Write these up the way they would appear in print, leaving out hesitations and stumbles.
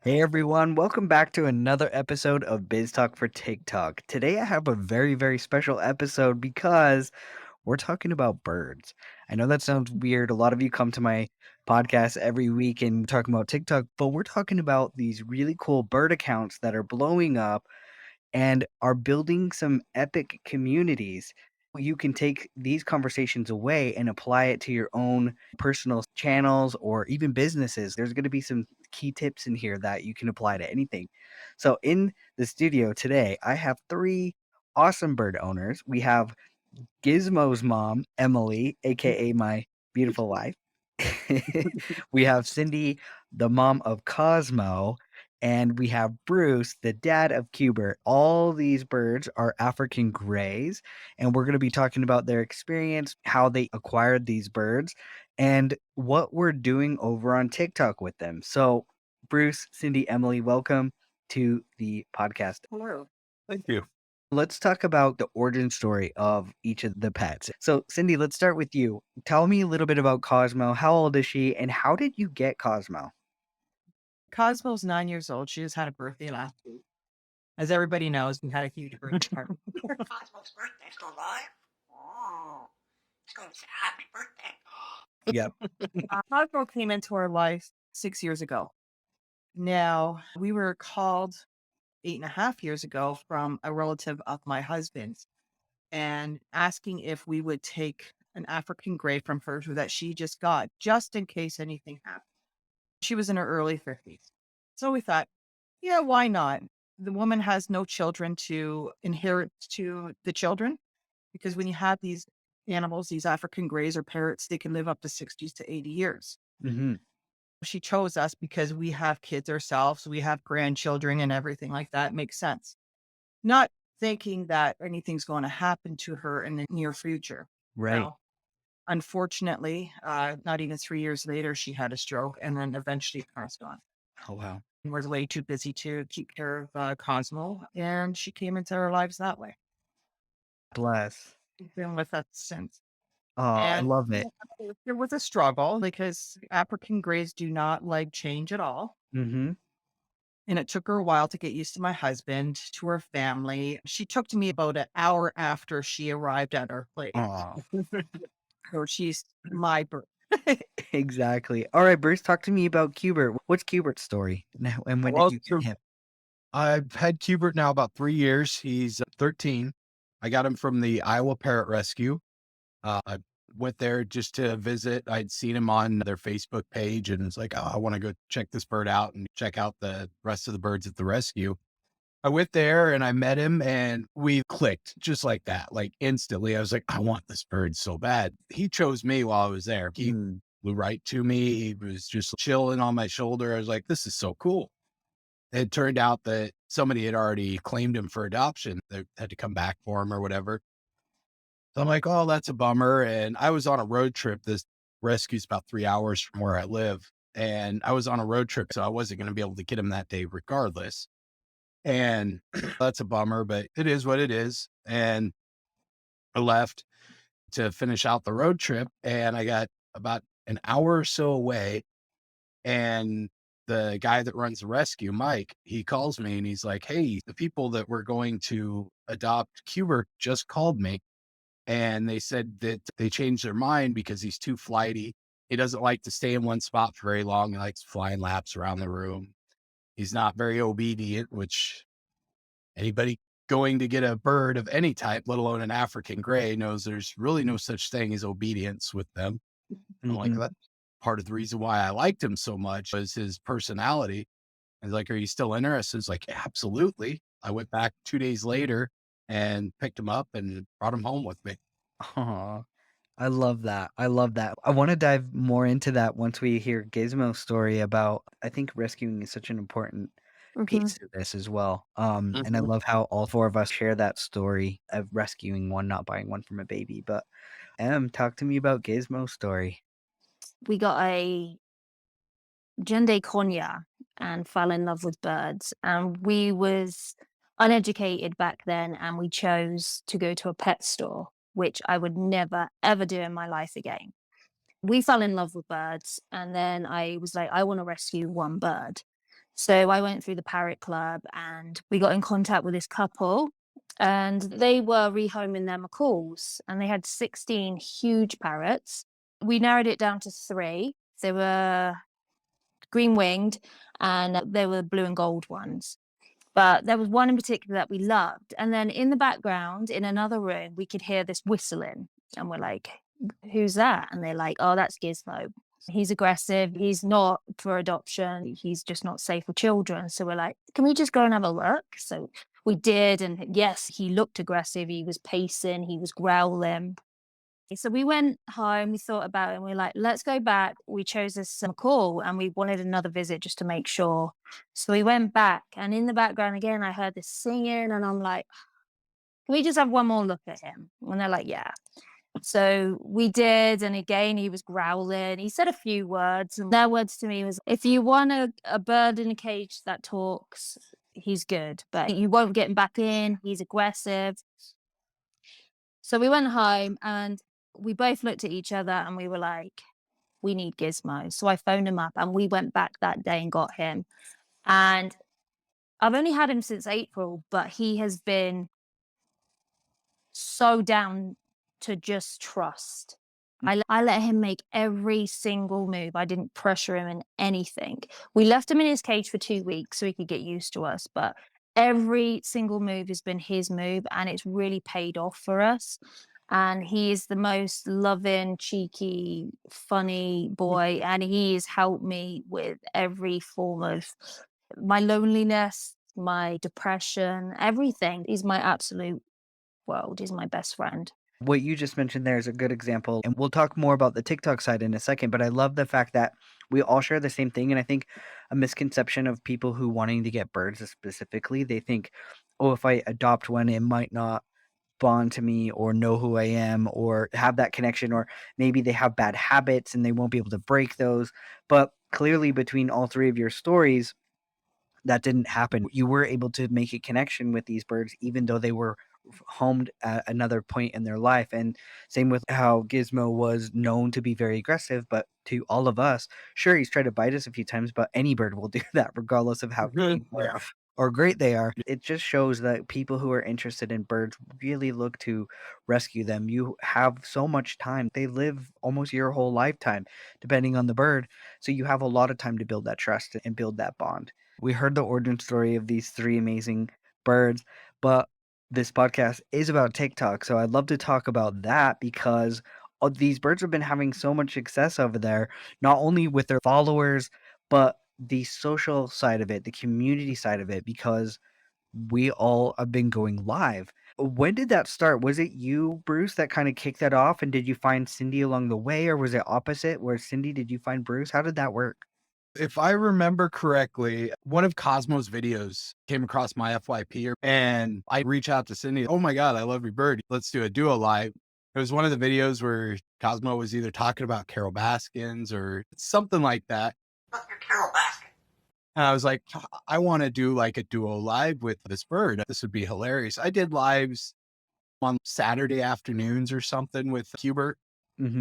Hey everyone, welcome back to another episode of BizTok for TikTok. Today I have a very special episode because we're talking about birds. I know that sounds weird. A lot of you come to my podcast every week and talking about TikTok, but we're talking about these really cool bird accounts that are blowing up and are building some epic communities. You can take these conversations away and apply it to your own personal channels or even businesses. There's going to be some key tips in here that you can apply to anything. So, in the studio today, I have three awesome bird owners. We have Gizmo's mom, Emily, aka my beautiful wife. We have Cindy, the mom of Cosmo, and we have Bruce, the dad of Qbert. All these birds are African greys, and we're going to be talking about their experience, how they acquired these birds, and what we're doing over on TikTok with them. So, Bruce, Cindy, Emily, welcome to the podcast. Hello. Thank you. Let's talk about the origin story of each of the pets. So, Cindy, let's start with you. Tell me a little bit about Cosmo. How old is she, and how did you get Cosmo? Cosmo's 9 years old. She just had a birthday last week. As everybody knows, we had a huge birthday party. Cosmo's birthday still alive? Oh, it's going to say happy birthday. Yep. Cosmo came into our life 6 years ago. Now, we were called 8.5 years ago from a relative of my husband's and asking if we would take an African gray from her that she just got, just in case anything happened. She was in her early 50s. So we thought, yeah, why not? The woman has no children to inherit to the children because when you have these animals, these African greys or parrots, they can live up to 60 to 80 years. Mm-hmm. She chose us because we have kids ourselves, we have grandchildren and everything like that. Makes sense. Not thinking that anything's going to happen to her in the near future. Right. Well, unfortunately, not even 3 years later, she had a stroke and then eventually passed on. Oh, wow. And was way too busy to keep care of Cosmo, and she came into our lives that way. Bless. She's been with us since. Oh, I And love it. there was a struggle because African greys do not like change at all. Mm-hmm. And it took her a while to get used to my husband, to her family. She took to me about an hour after she arrived at our place. Oh, So she's my bird. exactly. All right, Bruce, talk to me about Qbert. What's Qbert's story? And when did Well, you so get him? I've had Qbert now about 3 years. He's 13. I got him from the Iowa Parrot Rescue. I went there just to visit. I'd seen him on their Facebook page and it's like, oh, I want to go check this bird out and check out the rest of the birds at the rescue. I went there and I met him and we clicked just like that, like instantly. I was like, I want this bird so bad. He chose me while I was there. He Mm. flew right to me. He was just chilling on my shoulder. I was like, this is so cool. It turned out that somebody had already claimed him for adoption. They had to come back for him or whatever. So I'm like, oh, that's a bummer. And I was on a road trip. This rescue's about 3 hours from where I live. And I was on a road trip, so I wasn't going to be able to get him that day regardless. And that's a bummer, but it is what it is. And I left to finish out the road trip and I got about an hour or so away. And the guy that runs the rescue, Mike, he calls me and he's like, hey, the people that were going to adopt Qbert just called me. And they said that they changed their mind because he's too flighty. He doesn't like to stay in one spot for very long. He likes flying laps around the room. He's not very obedient, which anybody going to get a bird of any type, let alone an African gray, knows there's really no such thing as obedience with them. I'm like, Mm-hmm. that's part of the reason why I liked him so much was his personality. I was like, are you still interested? It's like, absolutely. I went back 2 days later and picked him up and brought him home with me. Aw, I love that. I love that. I want to dive more into that once we hear Gizmo's story about, I think rescuing is such an important piece of this as well. And I Mhm. love how all four of us share that story of rescuing one, not buying one from a baby. But talk to me about Gizmo's story. We got a Hyundai Konya and fell in love with birds. And we was uneducated back then, and we chose to go to a pet store, which I would never ever do in my life again. We fell in love with birds, and then I was like, I want to rescue one bird. So I went through the Parrot Club and we got in contact with this couple, and they were rehoming their macaws, and they had 16 huge parrots. We narrowed it down to 3. They were green winged and they were blue and gold ones. But there was one in particular that we loved. And then in the background, in another room, we could hear this whistling. And we're like, who's that? And they're like, oh, that's Gizmo. He's aggressive. He's not for adoption. He's just not safe for children. So we're like, can we just go and have a look? So we did. And yes, he looked aggressive. He was pacing, he was growling. So we went home, we thought about it, and we are like, let's go back. We chose this call and we wanted another visit just to make sure. So we went back, and in the background again, I heard this singing, and I'm like, can we just have one more look at him? And they're like, yeah. So we did, and again, he was growling. He said a few words, and their words to me was, if you want a bird in a cage that talks, he's good, but you won't get him back in. He's aggressive. So we went home and we both looked at each other and we were like, we need Gizmo. So I phoned him up and we went back that day and got him. And I've only had him since April, but he has been so down to just trust. I let him make every single move. I didn't pressure him in anything. We left him in his cage for 2 weeks so he could get used to us, but every single move has been his move and it's really paid off for us. And he is the most loving, cheeky, funny boy. And he has helped me with every form of my loneliness, my depression, everything. He's my absolute world. He's my best friend. What you just mentioned there is a good example, and we'll talk more about the TikTok side in a second, but I love the fact that we all share the same thing. And I think a misconception of people who wanting to get birds specifically, they think, oh, if I adopt one, it might not bond to me or know who I am or have that connection, or maybe they have bad habits and they won't be able to break those. But clearly, between all 3 of your stories, that didn't happen. You were able to make a connection with these birds, even though they were homed at another point in their life. And same with how Gizmo was known to be very aggressive, but to all of us, sure, he's tried to bite us a few times, but any bird will do that, regardless of how cute or great they are. It just shows that people who are interested in birds really look to rescue them. You have so much time. They live almost your whole lifetime, depending on the bird. So you have a lot of time to build that trust and build that bond. We heard the origin story of these 3 amazing birds, but this podcast is about TikTok. So I'd love to talk about that because these birds have been having so much success over there, not only with their followers, but the social side of it, the community side of it, because we all have been going live. When did that start? Was it you, Bruce, that kind of kicked that off? And did you find Cindy along the way, or was it opposite? Where Cindy, did you find Bruce? How did that work? If I remember correctly, one of Cosmo's videos came across my FYP and I reach out to Cindy. Oh my God, I love your bird. Let's do a duo live. It was one of the videos where Cosmo was either talking about Carol Baskins or something like that. And I was like, I want to do like a duo live with this bird. This would be hilarious. I did lives on Saturday afternoons or something with Qbert,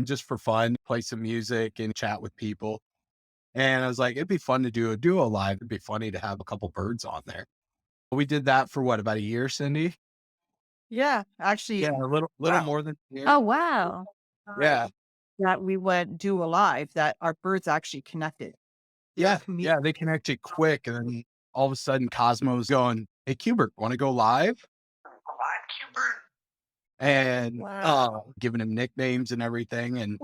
just for fun, play some music and chat with people. And I was like, it'd be fun to do a duo live. It'd be funny to have a couple birds on there. We did that for what, about a year, Cindy? Yeah, actually, Yeah, a little wow. more than a year. Oh, wow. Yeah. That we would do a live that our birds actually connected. Yeah. commu- Yeah. They connected quick. And then all of a sudden Cosmo's going, hey, Qbert, want to go live? And Wow. giving him nicknames and everything. And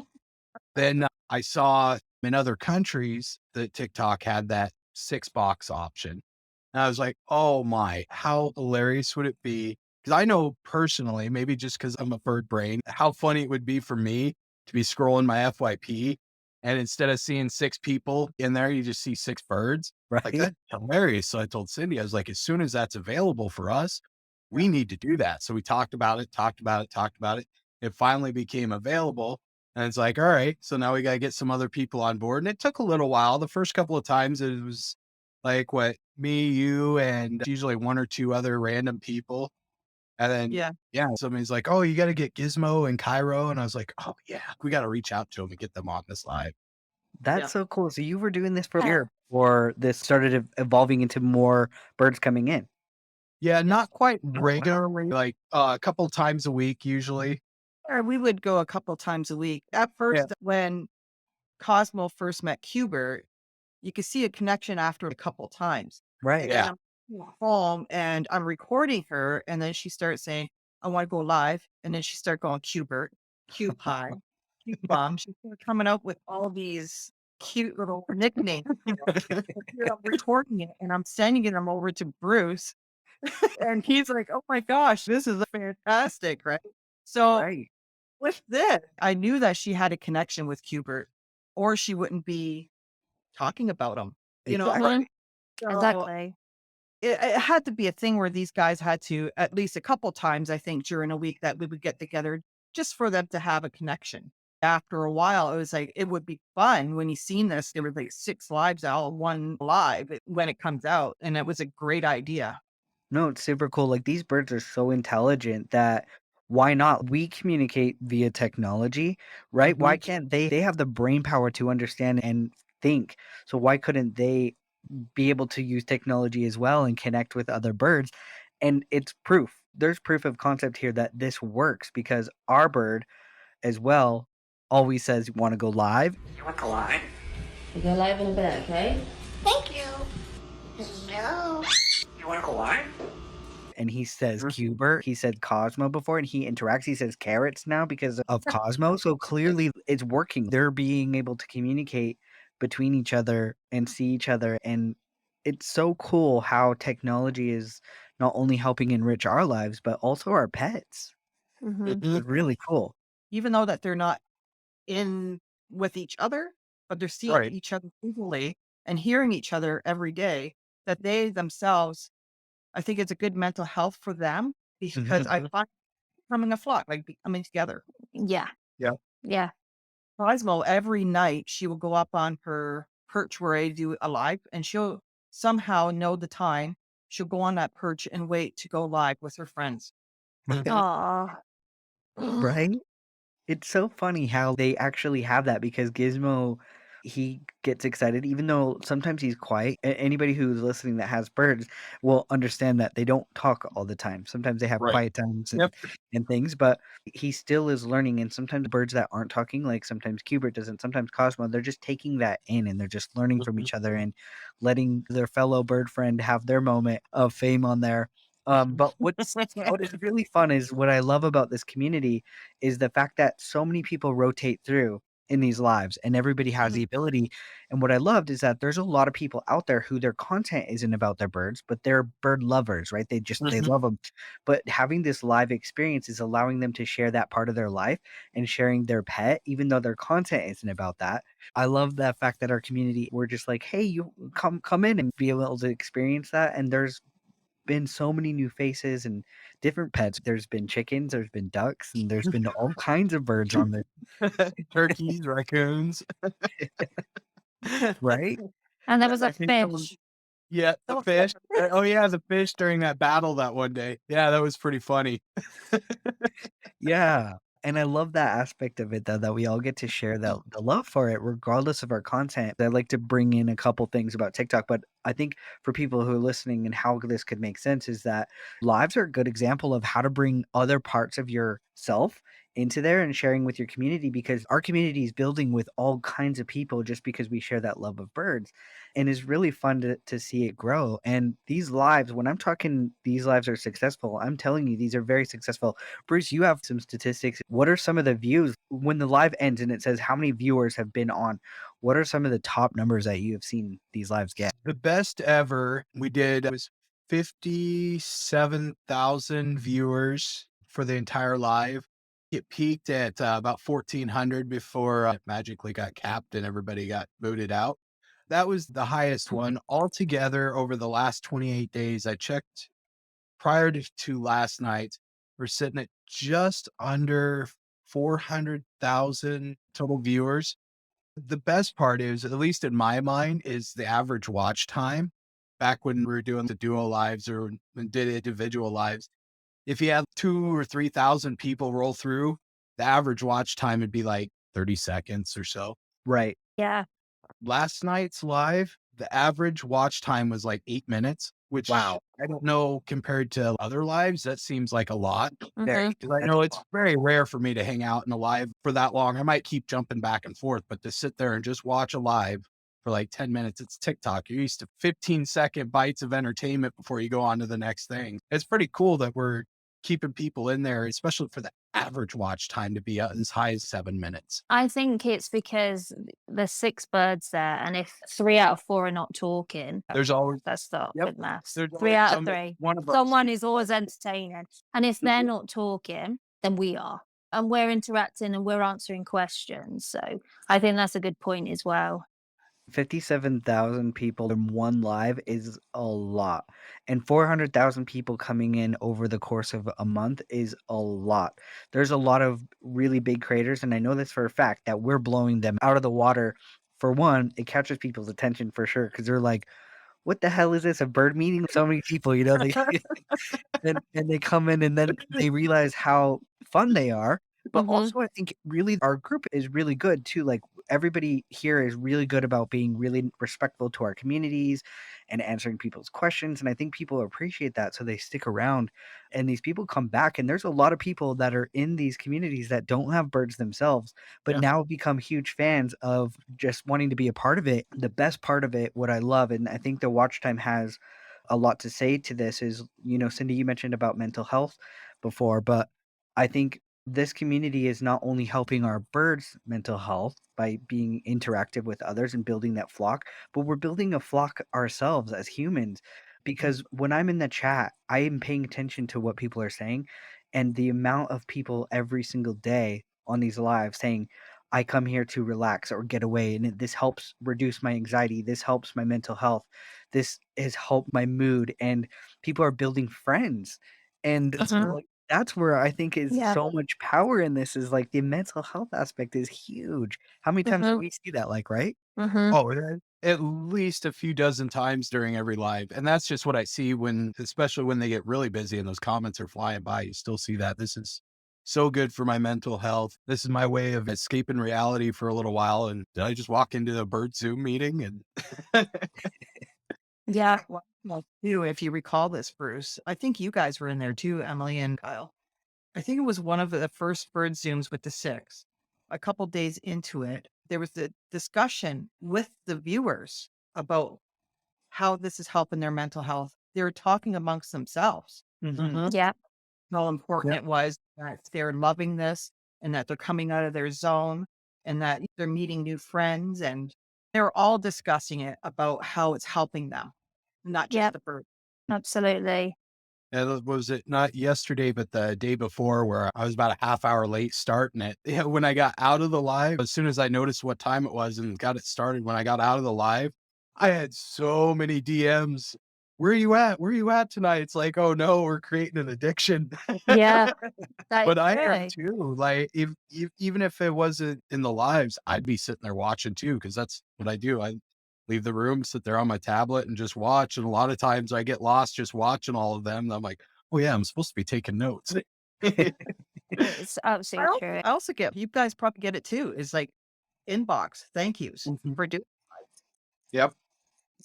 then I saw in other countries that TikTok had that 6-box option. And I was like, oh my, how hilarious would it be? Because I know personally, maybe just because I'm a bird brain, how funny it would be for me to be scrolling my FYP. And instead of seeing 6 people in there, you just see 6 birds. Like, Right? that's hilarious. So I told Cindy, I was like, as soon as that's available for us, we need to do that. So we talked about it. It finally became available. And it's like, all right, so now we got to get some other people on board. And it took a little while. The first couple of times it was like me, you, and usually 1 or 2 other random people. And then, Yeah. somebody's like, oh, you got to get Gizmo and Cairo. And I was like, oh yeah, we got to reach out to them and get them on this live. That's so cool. So you were doing this for a Yeah. year before this started evolving into more birds coming in. Yeah, not quite wow. regularly, like a couple times a week usually. Or we would go a couple times a week. At Yeah. first, when Cosmo first met Qbert, you could see a connection after a couple times. Right. Yeah. And I'm home and I'm recording her, and then she starts saying, "I want to go live," and then she started going Qbert, Q pie, Q bomb. She started coming up with all these cute little nicknames. Here I'm recording it, and I'm sending them over to Bruce, and he's like, "Oh my gosh, this is fantastic!" Right? So Right. with this, I knew that she had a connection with Qbert, or she wouldn't be talking about him. You know, Exactly. Mhm. so Exactly. it had to be a thing where these guys had to at least a couple times, I think, during a week that we would get together just for them to have a connection. After a while, it was like it would be fun when you seen this. There were like 6 lives out, one live when it comes out, and it was a great idea. No, it's super cool. Like these birds are so intelligent that why not? We communicate via technology, right? Why Mhm. can't they have the brain power to understand and think. So why couldn't they be able to use technology as well and connect with other birds? And it's proof. There's proof of concept here that this works because our bird as well always says, "Want to go live?" You want to go live? We go live in a bit, okay? Thank you. No. You want to go live? And he says Qbert. He said Cosmo before, and he interacts. He says carrots now because of Cosmo. So clearly, it's working. They're being able to communicate between each other and see each other, and it's so cool how technology is not only helping enrich our lives but also our pets. Mhm. Mhm. It's really cool. Even though that they're not in with each other, but they're seeing Right. each other visually and hearing each other every day, that they themselves, I think it's a good mental health for them because I Mhm. find becoming a flock, like becoming together. Yeah. Yeah. Yeah. Cosmo, every night she will go up on her perch where I do a live and she'll somehow know the time. She'll go on that perch and wait to go live with her friends. Aw. Right? It's so funny how they actually have that because Gizmo, he gets excited even though sometimes he's quiet. Anybody who's listening that has birds will understand that they don't talk all the time. Sometimes they have Right. quiet times Yep. and things, but he still is learning. And sometimes birds that aren't talking, like sometimes Qbert doesn't, sometimes Cosmo, they're just taking that in and they're just learning from Mhm. each other and letting their fellow bird friend have their moment of fame on there. But what is really fun is what I love about this community is the fact that so many people rotate through in these lives and everybody has the ability. And what I loved is that there's a lot of people out there who their content isn't about their birds, but they're bird lovers, right? They Mhm. love them. But having this live experience is allowing them to share that part of their life and sharing their pet, even though their content isn't about that. I love that fact that our community, we're just like, hey, you come in and be able to experience that. And there's been so many new faces and different pets. There's been chickens, there's been ducks, and there's been all kinds of birds on there, Turkeys, raccoons. right? And there was I a think someone fish. Yeah, the fish. Oh, yeah, the fish during that battle that one day. Yeah, that was pretty funny. Yeah. And I love that aspect of it though, that we all get to share the love for it regardless of our content. I like to bring in a couple things about TikTok, but I think for people who are listening and how this could make sense is that lives are a good example of how to bring other parts of yourself into there and sharing with your community because our community is building with all kinds of people just because we share that love of birds. And it's really fun to see it grow. And these lives, when I'm talking these lives are successful, I'm telling you, these are very successful. Bruce, you have some statistics. What are some of the views when the live ends and it says how many viewers have been on? What are some of the top numbers that you have seen these lives get? The best ever we did was 57,000 viewers for the entire live. It peaked at about 1,400 before it magically got capped and everybody got booted out. That was the highest one altogether over the last 28 days. I checked prior to last night. We're sitting at just under 400,000 total viewers. The best part is, at least in my mind, is the average watch time. Back when we were doing the duo lives or when did individual lives, if you had 2 or 3,000 people roll through, the average watch time would be like 30 seconds or so. Right. Yeah. last night's live, the average watch time was like 8 minutes, which Wow. I don't know compared to other lives, that seems like a lot. Very. Mhm. 'Cause I That's know a it's lot. very rare for me to hang out in a live for that long. I might keep jumping back and forth, but to sit there and just watch a live for like 10 minutes, it's TikTok. You're used to 15-second bites of entertainment before you go on to the next thing. It's pretty cool that we're keeping people in there, especially for the average watch time to be as high as 7 minutes. I think it's because there's 6 birds there, and if 3 out of 4 are not talking, There's always let's start Yep. with maths. There's 3 always out of 3. one of us. Someone is always entertaining, and if they're not talking, then we are, and we're interacting and we're answering questions, so I think that's a good point as well. 57,000 people in one live is a lot. And 400,000 people coming in over the course of a month is a lot. There's a lot of really big creators, and I know this for a fact that we're blowing them out of the water. For one, it catches people's attention for sure because they're like, what the hell is this? A bird meeting? So many people, they and they come in and then they realize how fun they are. But Mhm. also, I think really our group is really good too. Like everybody here is really good about being really respectful to our communities and answering people's questions. And I think people appreciate that. So they stick around and these people come back. And there's a lot of people that are in these communities that don't have birds themselves, but Yeah. now become huge fans of just wanting to be a part of it. The best part of it, what I love, and I think the watch time has a lot to say to this is, Cindy, you mentioned about mental health before, but I think this community is not only helping our birds' mental health by being interactive with others and building that flock, but we're building a flock ourselves as humans. Because when I'm in the chat, I am paying attention to what people are saying, and the amount of people every single day on these lives saying, I come here to relax or get away, and this helps reduce my anxiety. This helps my mental health. This has helped my mood, and people are building friends. And Mhm. like that's where I think is Yeah. so much power in this is like the mental health aspect is huge. How many times do Mhm. we see that? Like, right? Mhm. Oh, at least a few dozen times during every live. And that's just what I see especially when they get really busy and those comments are flying by. You still see that. This is so good for my mental health. This is my way of escaping reality for a little while. And did I just walk into a bird Zoom meeting? And Yeah. Well, too, if you recall this, Bruce, I think you guys were in there too, Emily and Kyle. I think it was one of the first bird Zooms with the 6. A couple days into it, there was a discussion with the viewers about how this is helping their mental health. They were talking amongst themselves Mhm. Yeah. how important Yep. it was that they're loving this and that they're coming out of their zone and that they're meeting new friends. And they're all discussing it about how it's helping them, not just Yep. the bird. Absolutely. and was it not yesterday, but the day before where I was about a half hour late starting it? Yeah, when I got out of the live, as soon as I noticed what time it was and got it started, when I got out of the live, I had so many DMs. Where are you at? Where are you at tonight? It's like, oh no, we're creating an addiction. Yeah. That is But I am true. too. Like, if even if it wasn't in the lives, I'd be sitting there watching too, because that's what I do. I leave the room, sit there on my tablet, and just watch. And a lot of times, I get lost just watching all of them. And I'm like, oh yeah, I'm supposed to be taking notes. It's absolutely true. I also get, you guys probably get it too, is like inbox thank yous Mhm. for doing Yep.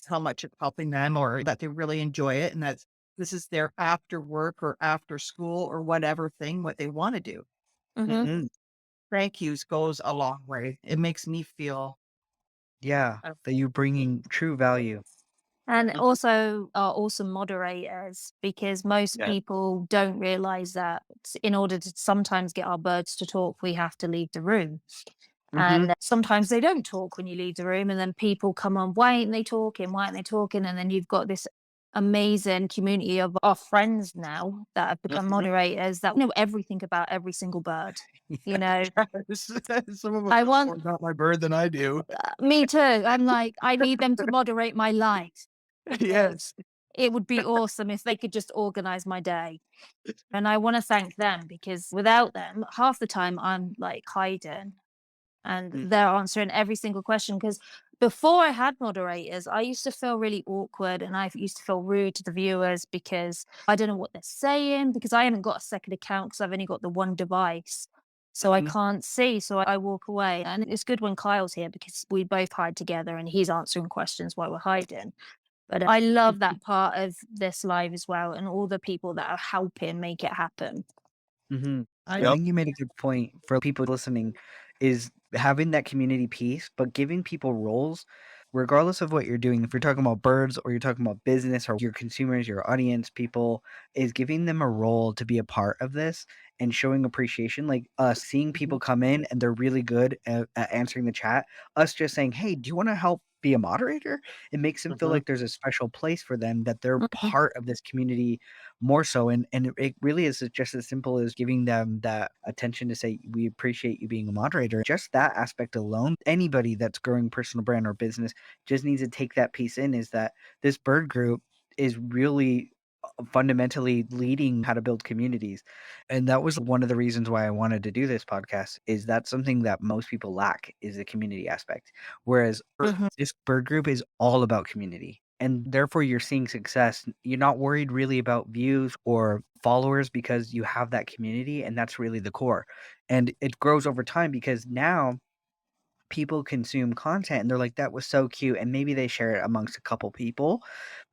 how much it's helping them or that they really enjoy it and that this is their after work or after school or whatever thing, what they want to do. Mhm. Mhm. Thank yous goes a long way. It makes me feel Yeah, uh, that you're bringing true value. And Mhm. also our awesome moderators, because most Yeah. people don't realize that in order to sometimes get our birds to talk, we have to leave the room. Mhm. And sometimes they don't talk when you leave the room, and then people come on, why ain't they talking? Why aren't they talking? And then you've got this amazing community of our friends now that have become Mhm. moderators that know everything about every single bird. You know, Some of them I know want more about my bird than I do. me too. I'm like, I need them to moderate my life because Yes. it would be awesome if they could just organize my day. And I want to thank them because without them, half the time I'm like hiding and Mm. they're answering every single question. Because before I had moderators, I used to feel really awkward and I used to feel rude to the viewers because I don't know what they're saying because I haven't got a second account because I've only got the one device. So I Mhm. can't see. So I walk away. And it's good when Kyle's here because we both hide together and he's answering questions while we're hiding. But I love that part of this live as well and all the people that are helping make it happen. Mhm. I Yep. think you made a good point for people listening is having that community piece, but giving people roles, regardless of what you're doing. If you're talking about birds or you're talking about business or your consumers, your audience, people, is giving them a role to be a part of this and showing appreciation. Like us seeing people come in and they're really good at answering the chat. Us just saying, hey, do you want to help be a moderator? It makes them feel Mhm. like there's a special place for them, that they're Mhm. part of this community more so. And it really is just as simple as giving them that attention to say, we appreciate you being a moderator. Just that aspect alone, anybody that's growing personal brand or business just needs to take that piece in, is that this bird group is really fundamentally leading how to build communities. And that was one of the reasons why I wanted to do this podcast, is that something that most people lack, is the community aspect. Whereas Mhm. this bird group is all about community. And therefore you're seeing success. You're not worried really about views or followers because you have that community, and that's really the core. And it grows over time because now people consume content and they're like, that was so cute, and maybe they share it amongst a couple people.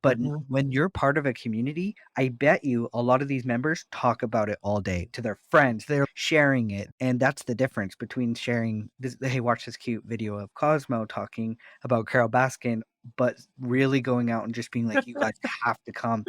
But Mhm. when you're part of a community, I bet you a lot of these members talk about it all day to their friends. They're sharing it, and that's the difference between sharing this, hey, watch this cute video of Cosmo talking about Carol Baskin, but really going out and just being like, you guys have to come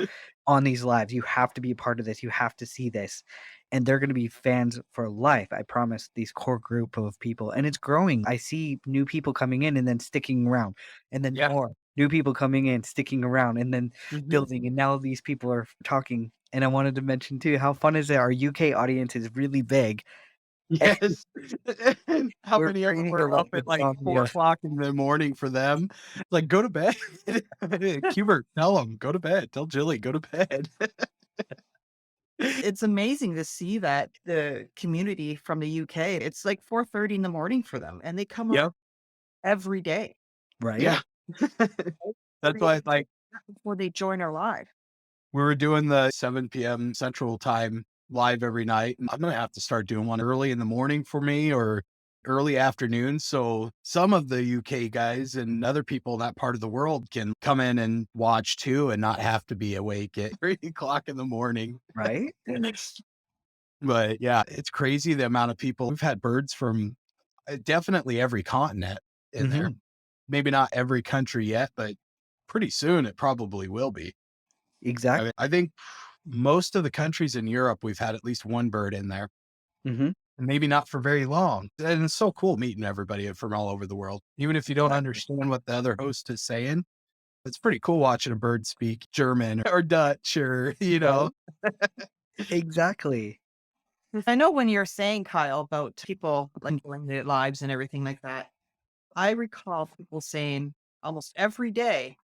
on these lives, you have to be a part of this, you have to see this. And they're going to be fans for life. I promise, these core group of people. And it's growing. I see new people coming in and then sticking around, and then Yeah. more new people coming in, sticking around, and then Mhm. building. And now these people are talking. And I wanted to mention too, how fun is it? Our UK audience is really big. Yes. How We're many of them waiting for were like up the at like zombie. 4 o'clock in the morning for them? Like, go to bed. Qbert, tell them, go to bed. Tell Jilly, go to bed. It's amazing to see that the community from the UK, it's like 4:30 in the morning for them, and they come up Yep. every day. Right? Yeah. That's why, like, Before they join our live. we were doing the 7 p.m. Central Time live every night. And I'm going to have to start doing one early in the morning for me, or early afternoon. So some of the UK guys and other people in that part of the world can come in and watch too and not have to be awake at 3 o'clock in the morning. Right? But yeah, it's crazy the amount of people. We've had birds from definitely every continent in there. Mhm. Maybe not every country yet, but pretty soon it probably will be. Exactly. I think most of the countries in Europe, we've had at least one bird in there, Mhm. and maybe not for very long. And it's so cool meeting everybody from all over the world. Even if you don't Exactly. understand what the other host is saying, it's pretty cool watching a bird speak German or Dutch or, Right? Exactly. I know when you're saying, Kyle, about people like doing their lives and everything like that, I recall people saying almost every day,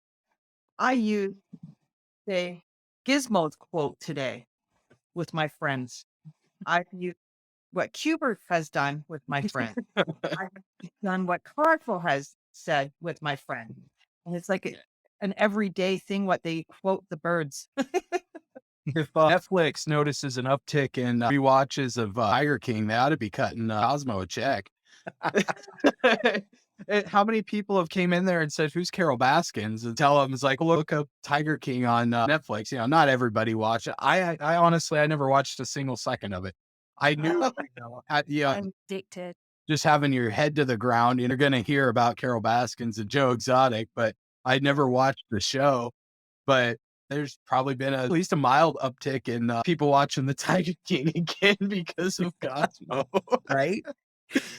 I use say Gizmo's quote today with my friends. I've used what Qbert has done with my friend. I've done what Carful has said with my friend. And it's like an everyday thing what they quote the birds. If Netflix notices an uptick in rewatches of Tiger King, they ought to be cutting Cosmo a check. How many people have came in there and said, "Who's Carol Baskins?" And tell them, it's like, look up Tiger King on Netflix. You know, not everybody watch it. I honestly, I never watched a single second of it. I knew, yeah, I'm addicted. just having your head to the ground, and you're going to hear about Carol Baskins and Joe Exotic, but I'd never watched the show. But there's probably been at least a mild uptick in people watching the Tiger King again because of Cosmo. Right?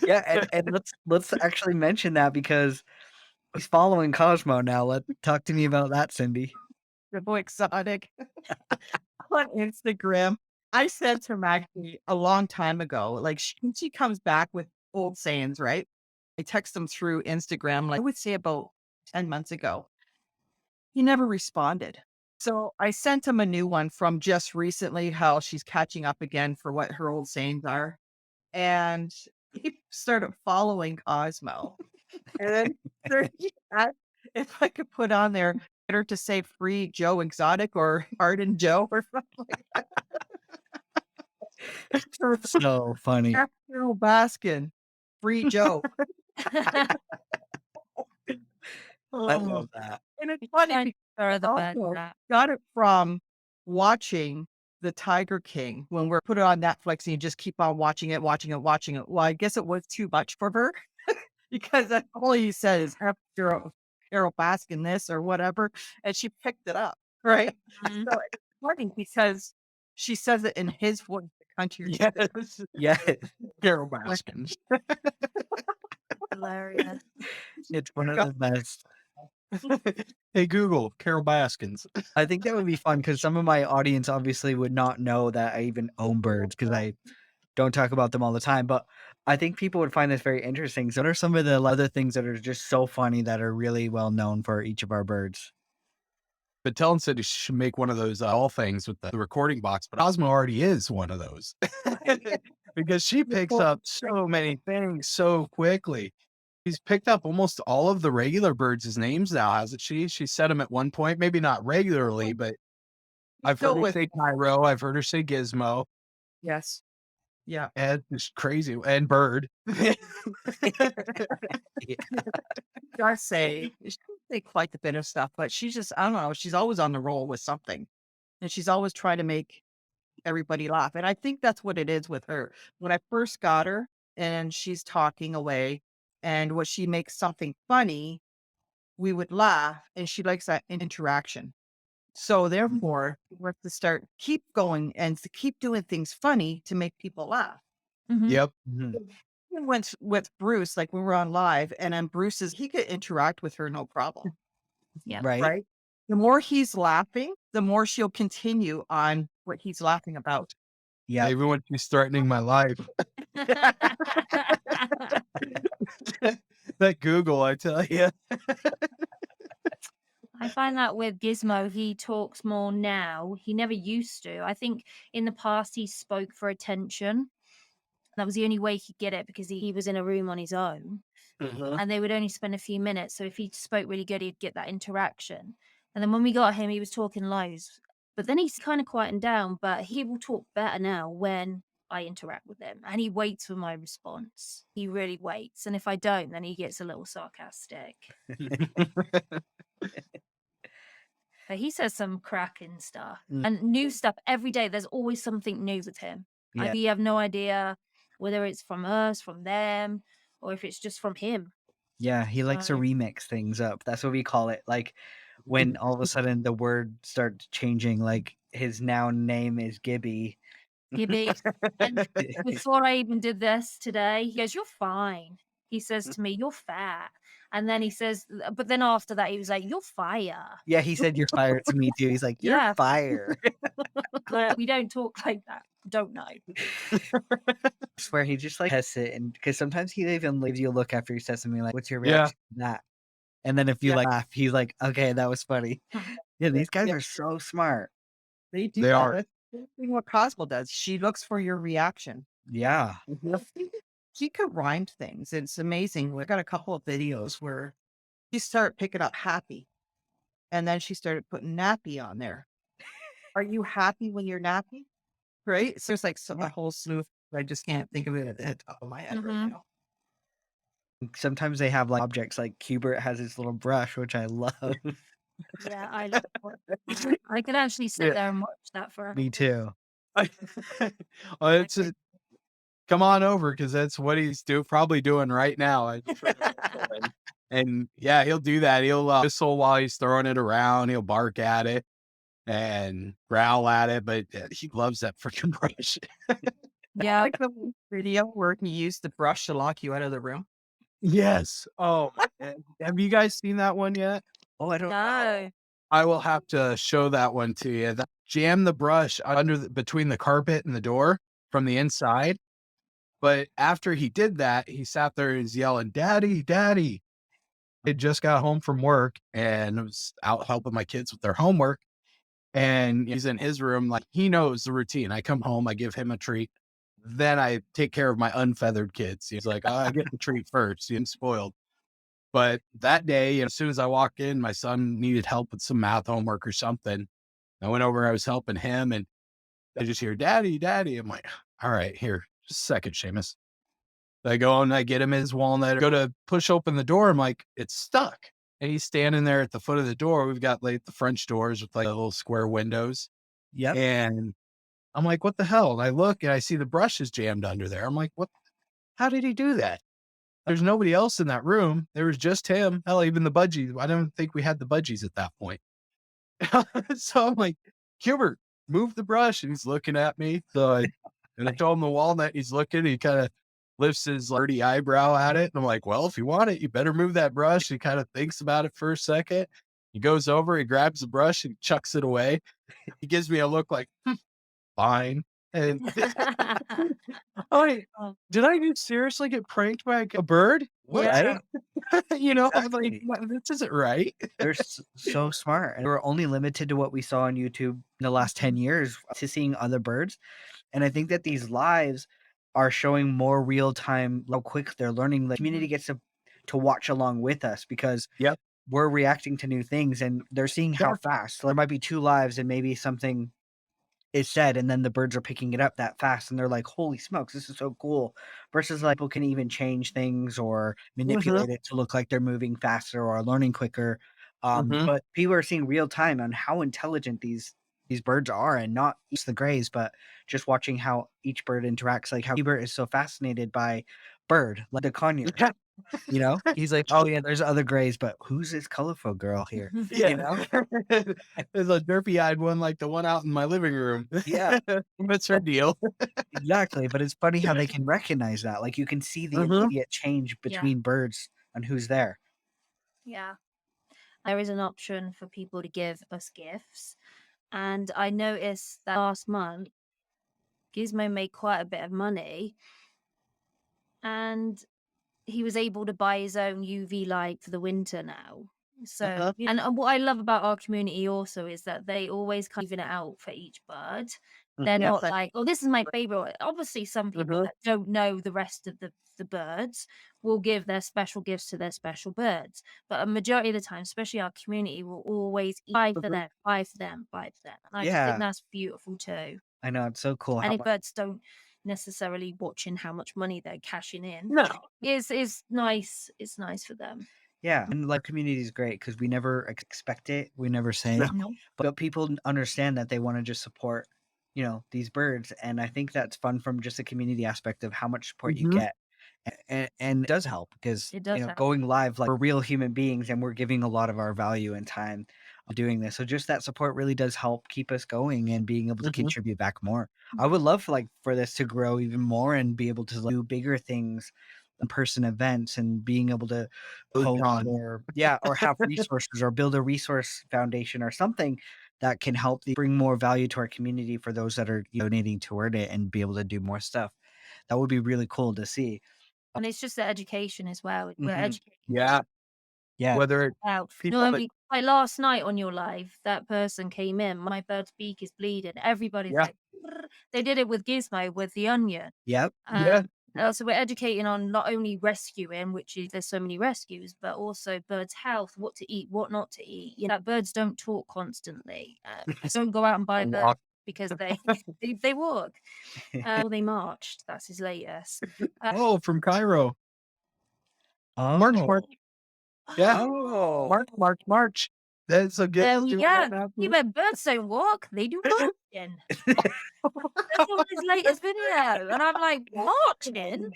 Yeah, and let's actually mention that because he's following Cosmo now. Talk to me about that, Cindy. The boy exotic on Instagram. I said to Maggie a long time ago, like she comes back with old sayings, right? I text him through Instagram, like I would say about 10 months ago. He never responded. So I sent him a new one from just recently, how she's catching up again for what her old sayings are. And he started following Cosmo. And then there he asked if I could put on there better to say free Joe Exotic or Arden Joe or something like that. So funny. Carol Baskin, free Joe. I Oh, love that. and it's funny Trying to because throw the I bird also trap. got it from watching The Tiger King when we're put it on Netflix and you just keep on watching it, watching it, watching it. Well, I guess it was too much for her because that's all he said is Carol Baskin this or whatever, and she picked it up, right? Mhm. So it's funny because she says it in his voice, the country. Yes. Yes. Carol Baskins. Hilarious. It's one of the best. Hey, Google, Carol Baskins. I think that would be fun because some of my audience obviously would not know that I even own birds because I don't talk about them all the time. But I think people would find this very interesting. So, what are some of the other things that are just so funny that are really well known for each of our birds? But Tellen said he should make one of those all things with the recording box, but Cosmo already is one of those because she picks up so many things so quickly. She's picked up almost all of the regular birds' names now, hasn't she? She said them at one point, maybe not regularly, but I've heard Still her with say Cairo. I've heard her say Gizmo. yes. Yeah. And it's crazy. And bird. Does say she does say quite a bit of stuff, but she's just I don't know, she's always on the roll with something. And she's always trying to make everybody laugh. And I think that's what it is with her. When I first got her and she's talking away, and when she makes something funny, we would laugh, and she likes that interaction. So therefore, we have to start keep going and to keep doing things funny to make people laugh. Mhm. Yep. Mhm. Even with Bruce, like when we were on live, and then he could interact with her no problem. Yep. Right? Right? The more he's laughing, the more she'll continue on what he's laughing about. Yeah. Even when she's threatening my life. That Google, I tell you. I find that with Gizmo, he talks more now. He never used to. I think in the past he spoke for attention. That was the only way he could get it because he was in a room on his own and they would only spend a few minutes. So if he spoke really good, he'd get that interaction. And then when we got him, he was talking loads. But then he's kind of quieting down, but he will talk better now when I interact with him. And he waits for my response. He really waits. And if I don't, then he gets a little sarcastic. But he says some cracking stuff Mm. and new stuff every day. There's always something new with him. Yeah. We have no idea whether it's from us, from them, or if it's just from him. Yeah, he likes to So- remix things up. That's what we call it. Like when all of a sudden the word starts changing, like his noun name is Gibby. Gibby. And before I even did this today, he goes, "You're fine." He says to me, "You're fat." And then he says, but then after that, he was like, "You're fire." Yeah, he said you're fired to me too. He's like, you're Yeah. fire. But we don't talk like that. Don't know. I swear he just like tests it, and because sometimes he even leaves you a look after he says something like, "What's your Yeah. reaction to that?" And then if you Yeah. like laugh, he's like, "Okay, that was funny." Yeah, these guys Yeah. are so smart. They do They that. are. That's the same thing what Cosmo does. She looks for your reaction. Yeah. She could rhyme things. It's amazing. We got a couple of videos where she started picking up happy, and then she started putting nappy on there. Are you happy when you're nappy? Right? So there's like a whole slew of I just can't think of it at the top of my head right Mhm. now. Sometimes they have like objects like Qbert has his little brush, which I love. Yeah, I love it. I could actually sit Yeah. there and watch that for Me too. Oh, it's come on over because that's what he's probably doing right now. And yeah, he'll do that. He'll whistle while he's throwing it around. He'll bark at it and growl at it, but he loves that freaking brush. Yeah. Like the video where he used the brush to lock you out of the room. Yes. Oh, have you guys seen that one yet? Oh, I don't know. No. I will have to show that one to you. Jam the brush between the carpet and the door from the inside. But after he did that, he sat there and was yelling, "Daddy, Daddy." I just got home from work and was out helping my kids with their homework. And he's in his room, like he knows the routine. I come home, I give him a treat. Then I take care of my unfeathered kids. He's like, "Oh, I get the treat first. I'm spoiled." But that day, as soon as I walked in, my son needed help with some math homework or something. I went over, I was helping him, and I just hear, "Daddy, Daddy." I'm like, all right, here, just a second, Seamus. I go and I get him his walnut, go to push open the door. I'm like, it's stuck. And he's standing there at the foot of the door. We've got like the French doors with like little square windows. Yep. And I'm like, what the hell? And I look and I see the brush is jammed under there. I'm like, what? How did he do that? There's nobody else in that room. There was just him. Hell, even the budgies. I don't think we had the budgies at that point. So I'm like, Qbert, move the brush. And he's looking at me. And I told him the walnut. He's looking. He kind of lifts his dirty eyebrow at it. And I'm like, well, if you want it, you better move that brush. He kind of thinks about it for a second. He goes over, he grabs the brush and chucks it away. He gives me a look like, fine. And did I just seriously get pranked by a bird? What? Yeah. I'm like, this isn't right. They're so smart. And we're only limited to what we saw on YouTube in the last 10 years to seeing other birds. And I think that these lives are showing more real time how quick they're learning. The community gets to watch along with us because we're reacting to new things and they're seeing how fast. So there might be 2 lives and maybe something is said and then the birds are picking it up that fast and they're like, holy smokes, this is so cool. Versus like people can even change things or manipulate it to look like they're moving faster or learning quicker. But people are seeing real time on how intelligent these birds are, and not just the grays, but just watching how each bird interacts. Like how Qbert is so fascinated by Bird, like the conure. He's like, oh yeah, there's other grays, but who's this colorful girl here? There's a derpy-eyed one like the one out in my living room. Yeah. What's her deal? Exactly. But it's funny how they can recognize that. Like you can see the immediate change between birds and who's there. Yeah. There is an option for people to give us gifts. And I noticed that last month, Gizmo made quite a bit of money. And he was able to buy his own UV light for the winter now. So, and what I love about our community also is that they always kind of even it out for each bird. They're not like, oh, this is my favorite. Obviously, some people that don't know the rest of the birds will give their special gifts to their special birds. But a majority of the time, especially our community, will always buy for them, buy for them, buy for them. And I just think that's beautiful too. I know, it's so cool. And if birds don't necessarily watching how much money they're cashing in, it's nice. It's nice for them. Yeah, and like community is great because we never expect it, we never say it, but people understand that they want to just support, these birds, and I think that's fun from just a community aspect of how much support you get, and it does help because going live, like we're real human beings and we're giving a lot of our value and time doing this, so just that support really does help keep us going and being able to contribute back more. I would love for this to grow even more and be able to do bigger things, in-person events, and being able to host or have resources or build a resource foundation or something that can help bring more value to our community for those that are donating toward it and be able to do more stuff. That would be really cool to see. And it's just the education as well. We're educating. Yeah. Whether like last night on your live, that person came in, my bird's beak is bleeding. Everybody's like, brr. They did it with Gizmo with the onion. Yep. So we're educating on not only rescuing, which is there's so many rescues, but also birds' health, what to eat, what not to eat. Birds don't talk constantly. Don't go out and buy birds because they walk. They marched. That's his latest. From Cairo. March. Yeah. March. That's a good. You bet birds don't walk. They do marching. That's on his latest video. And I'm like, marching?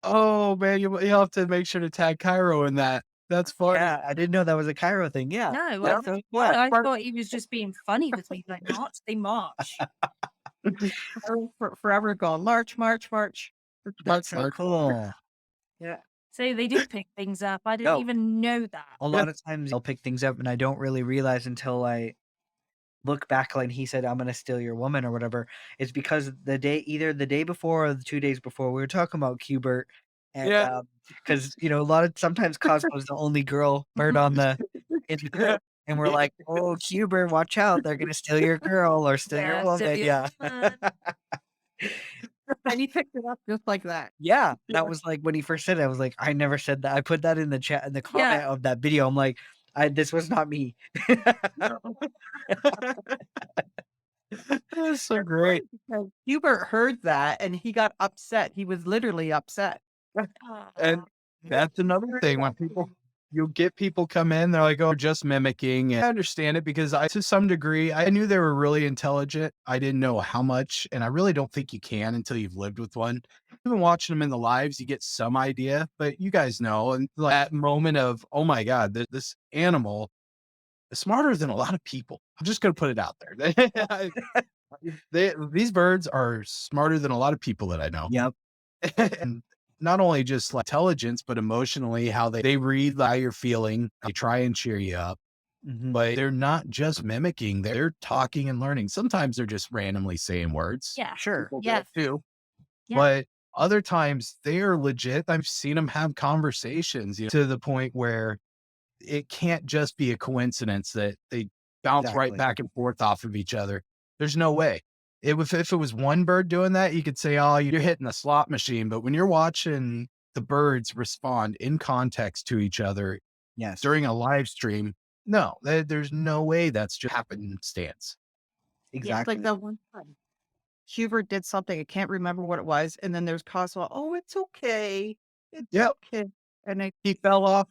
Oh, man. You'll have to make sure to tag Cairo in that. That's funny. Yeah, I didn't know that was a Cairo thing. Yeah. No, I thought he was just being funny with me. Like, march, they march. Forever gone. March. That's so cool. Yeah. So they do pick things up. I didn't even know that. A lot of times I'll pick things up and I don't really realize until I look back, like he said, I'm going to steal your woman or whatever. It's because either the day before or the 2 days before, we were talking about Qbert. And because, sometimes Cosmo's the only girl bird on the group. And we're like, oh, Qbert, watch out. They're going to steal your girl or steal your woman. Yeah. And he picked it up just like that. Yeah. That was like when he first said it, I was like, I never said that. I put that in the chat, in the comment of that video. I'm like, this was not me. was so great. So Qbert heard that and he got upset. He was literally upset. And that's another thing when you'll get people come in, they're like, oh, just mimicking. And I understand it because to some degree, I knew they were really intelligent. I didn't know how much, and I really don't think you can until you've lived with one. Even watching them in the lives, you get some idea, but you guys know. And that moment of, oh my God, this animal is smarter than a lot of people. I'm just going to put it out there. These birds are smarter than a lot of people that I know. Yep. And not only just like intelligence, but emotionally, how they read how you're feeling. They try and cheer you up, but they're not just mimicking, they're talking and learning. Sometimes they're just randomly saying words. Yeah. Sure. People do Yeah. it too. Yeah. But other times they are legit. I've seen them have conversations, to the point where it can't just be a coincidence that they bounce right Exactly. back and forth off of each other. There's no way. If it was one bird doing that, you could say, oh, you're hitting a slot machine. But when you're watching the birds respond in context to each other Yes. during a live stream, no, there's no way that's just happenstance. It's Exactly. like the one time Qbert did something. I can't remember what it was. And then there's Cosmo. Oh, it's okay. It's Yep. okay. And He fell off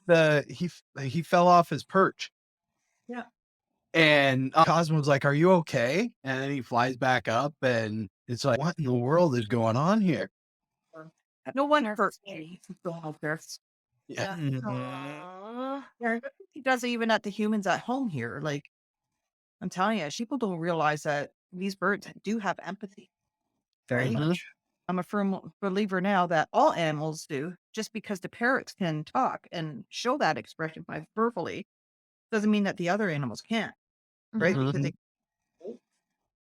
he fell off his perch. yeah. And Cosmo's like, are you okay? And then he flies back up and it's like, what in the world is going on here? No wonder he's going out there. Yeah. Yeah, he does it even at the humans at home here. Like, I'm telling you, people don't realize that these birds do have empathy. Very Right? much. I'm a firm believer now that all animals do. Just because the parrots can talk and show that expression by verbally doesn't mean that the other animals can't, right? Mhm. Because they.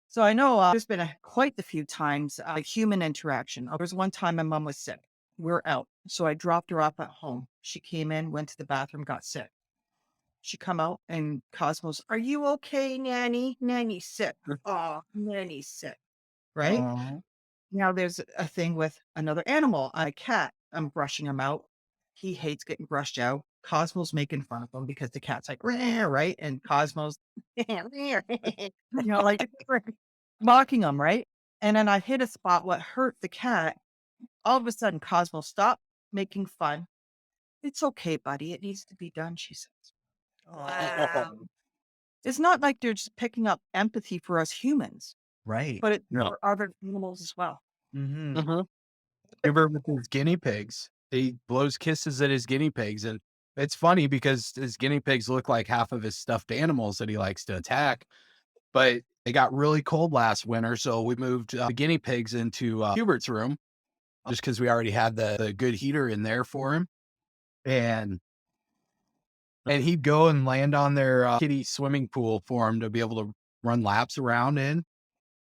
So I know there's been quite a few times human interaction. There was one time my mom was sick. We're out, so I dropped her off at home. She came in, went to the bathroom, got sick. She come out and Cosmos, "Are you okay, Nanny? Nanny's sick. Oh, Nanny's sick." Right? Aw. Now there's a thing with another animal, a cat. I'm brushing him out. He hates getting brushed out. Cosmo's making fun of him because the cat's like, "Rah," right? And Cosmo's, like mocking him, right? And then I hit a spot what hurt the cat. All of a sudden, Cosmo stopped making fun. "It's okay, buddy. It needs to be done," she says. Wow. It's not like they're just picking up empathy for us humans, Right. but it's No. for other animals as well. Mm-hmm. Remember with his guinea pigs, he blows kisses at his guinea pigs. And it's funny because his guinea pigs look like half of his stuffed animals that he likes to attack. But it got really cold last winter. So we moved the guinea pigs into Hubert's room just because we already had the good heater in there for him. And he'd go and land on their kitty swimming pool for him to be able to run laps around in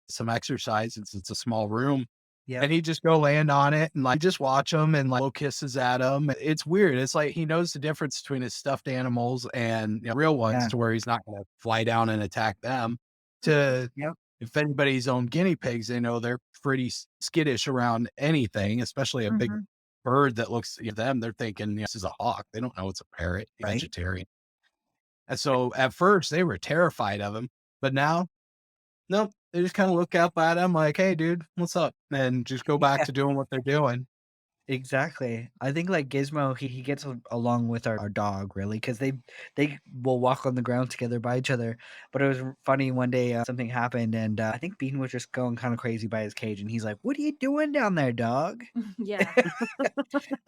some exercise since it's a small room. Yeah. And he'd just go land on it and like just watch them and like blow kisses at them. It's weird. It's like he knows the difference between his stuffed animals and real ones Yeah. to where he's not going to fly down and attack them. To Yep. if anybody's own guinea pigs, they know they're pretty skittish around anything, especially a big Mhm. bird that looks at them. They're thinking this is a hawk. They don't know it's a parrot, Right. vegetarian. And so at first they were terrified of him, but now, nope, they just kind of look up at him like, hey, dude, what's up? And just go back Yeah. to doing what they're doing. Exactly. I think like Gizmo, he gets along with our dog really because they will walk on the ground together by each other. But it was funny one day something happened and I think Bean was just going kind of crazy by his cage and he's like, "What are you doing down there, dog?" Yeah. It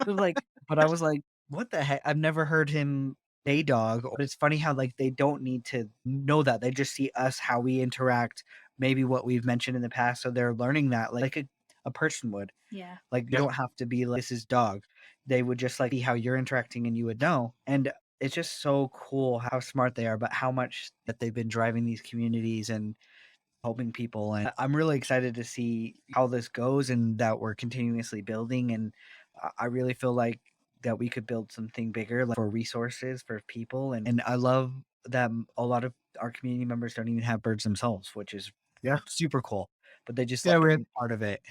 was like, but I was like, "What the heck?" I've never heard him say dog. But it's funny how like they don't need to know that they just see us how we interact, maybe what we've mentioned in the past, so they're learning that like a person would. Yeah. Like, you Yep. don't have to be like, "This is dog." They would just, like, see how you're interacting and you would know, and it's just so cool how smart they are, but how much that they've been driving these communities and helping people, and I'm really excited to see how this goes and that we're continuously building, and I really feel like that we could build something bigger, like, for resources for people, and I love that a lot of our community members don't even have birds themselves, which is Yeah. super cool, but they just Yeah, like we to had be part of it.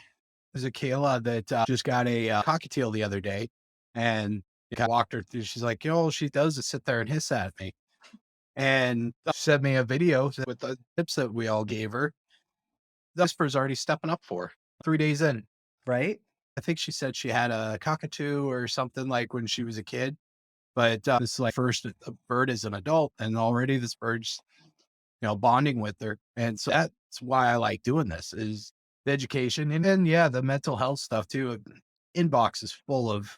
there's a Kayla that just got a cockatiel the other day, and I walked her through. She's like, all she does is sit there and hiss at me. And she sent me a video with the tips that we all gave her. the whisper's already stepping up for her 3 days in. Right? I think she said she had a cockatoo or something like when she was a kid, but this is like first a bird as an adult, and already this bird's bonding with her, and so that's why I like doing this is the education and then the mental health stuff too. Inbox is full of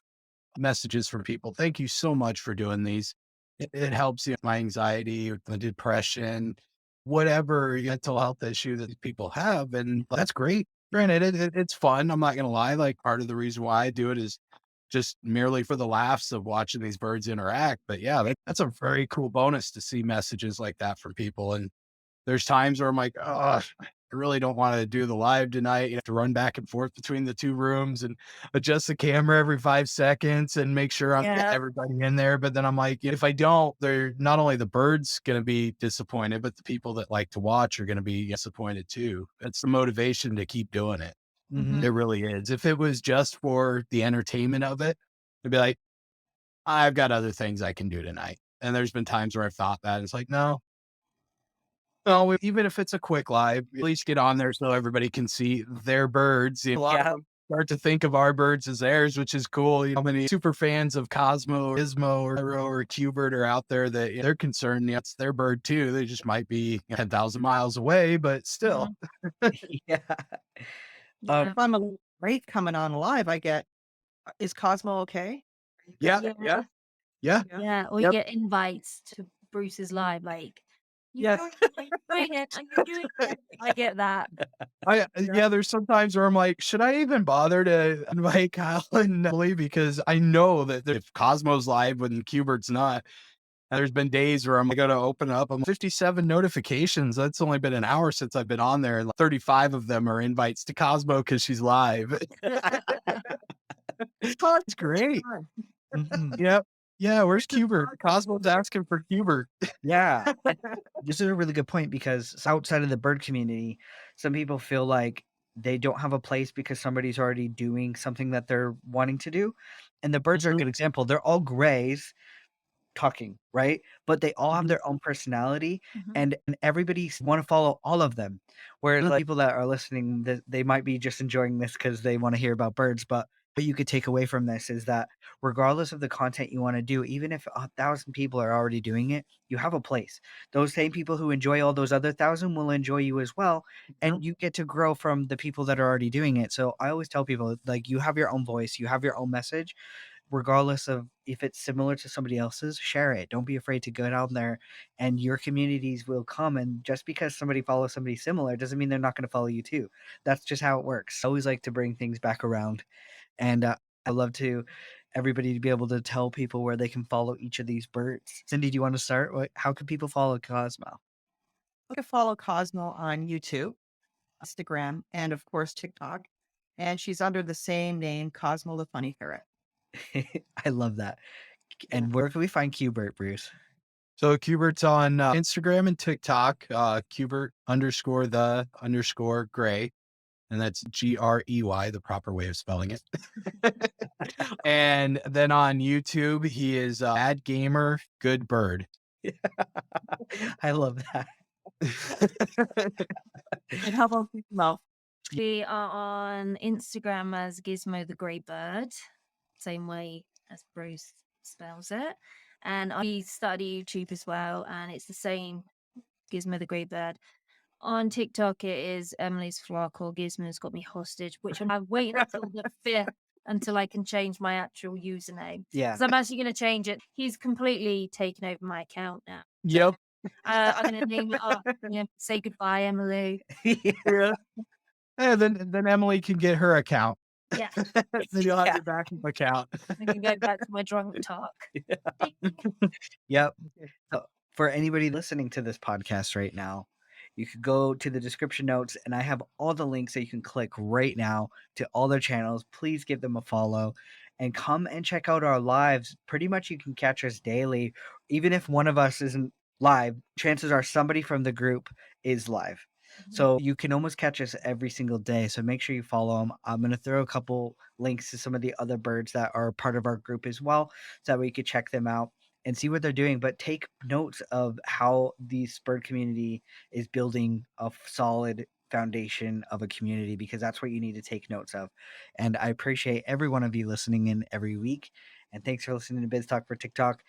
messages from people. Thank you so much for doing these. It helps my anxiety, the depression, whatever mental health issue that people have. And that's great. Granted, it's fun. I'm not going to lie. Like part of the reason why I do it is just merely for the laughs of watching these birds interact. But yeah, that's a very cool bonus to see messages like that from people. And there's times where I'm like, oh, I really don't want to do the live tonight. You have to run back and forth between the 2 rooms and adjust the camera every 5 seconds and make sure I'm getting Yeah. everybody in there. But then I'm like, if I don't, they're not only the birds going to be disappointed, but the people that like to watch are going to be disappointed too. It's the motivation to keep doing it. Mhm. It really is. If it was just for the entertainment of it, I'd be like, I've got other things I can do tonight. And there's been times where I've thought that. It's like, no, even if it's a quick live, at least get on there so everybody can see their birds. A lot of Yeah. them start to think of our birds as theirs, which is cool. How many super fans of Cosmo or Gizmo or Parrot or Qbert are out there that they're concerned it's their bird too. They just might be 10,000 miles away, but still. Yeah. Yeah. If I'm a break coming on live, I get, is Cosmo okay? Yeah, Yeah. yeah, yeah. Yeah. Yeah, or you Yep. get invites to Bruce's live, like, "You Yes. doing it? Are you doing it? Are you doing it?" I get that. There's sometimes where I'm like, should I even bother to invite Kyle and Emily? Because I know that if Cosmo's live when Qbert's not, and there's been days where I'm going to open up, I'm 57 notifications. That's only been an hour since I've been on there, and 35 of them are invites to Cosmo because she's live. It's great. Mhm. Yep. Yeah, where's Qbert? Cosmo's asking for Qbert. Yeah. This is a really good point because outside of the bird community, some people feel like they don't have a place because somebody's already doing something that they're wanting to do. And the birds are a good example. They're all grays talking, right? But they all have their own personality Mhm. and everybody want to follow all of them. Whereas like, people that are listening, they might be just enjoying this because they want to hear about birds. But what you could take away from this is that regardless of the content you want to do, even if 1,000 people are already doing it, you have a place. Those same people who enjoy all those other 1,000 will enjoy you as well. And you get to grow from the people that are already doing it. So I always tell people like you have your own voice, you have your own message regardless of if it's similar to somebody else's, share it. Don't be afraid to go down there and your communities will come. And just because somebody follows somebody similar doesn't mean they're not going to follow you too. That's just how it works. I always like to bring things back around. And I love to everybody to be able to tell people where they can follow each of these birds. Cindy, do you want to start? How can people follow Cosmo? You can follow Cosmo on YouTube, Instagram, and of course TikTok. And she's under the same name, Cosmo the Funny Parrot. I love that. And where can we find Qbert, Bruce? So Qbert's on Instagram and TikTok, Qbert_the_gray. And that's Grey, the proper way of spelling it. And then on YouTube, he is Bad Gamer, Good Bird. I love that. And how about Gizmo? We are on Instagram as Gizmo the Grey Bird, same way as Bruce spells it. And we study YouTube as well, and it's the same, Gizmo the Grey Bird. On TikTok, it is Emily's Flock or Gizmo's Got Me Hostage, which I'm waiting until the 5th until I can change my actual username. Yeah. So I'm actually going to change it. He's completely taken over my account now. Yep. I'm going to name it up. Say goodbye, Emily. Yeah. And then Emily can get her account. Yeah. Then you'll have your backup account. I can go back to my drunk talk. Yep. So for anybody listening to this podcast right now, you could go to the description notes and I have all the links that you can click right now to all their channels. Please give them a follow and come and check out our lives. Pretty much you can catch us daily. Even if one of us isn't live, chances are somebody from the group is live. So you can almost catch us every single day. So make sure you follow them. I'm going to throw a couple links to some of the other birds that are part of our group as well, so that way you could check them out and see what they're doing. But take notes of how the bird community is building a solid foundation of a community, because that's what you need to take notes of. And I appreciate every one of you listening in every week. And thanks for listening to Biz Talk for TikTok.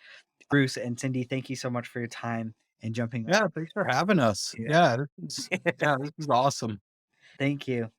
Bruce and Cindy, thank you so much for your time and jumping on. Yeah, thanks for having us. Yeah. This is awesome. Thank you.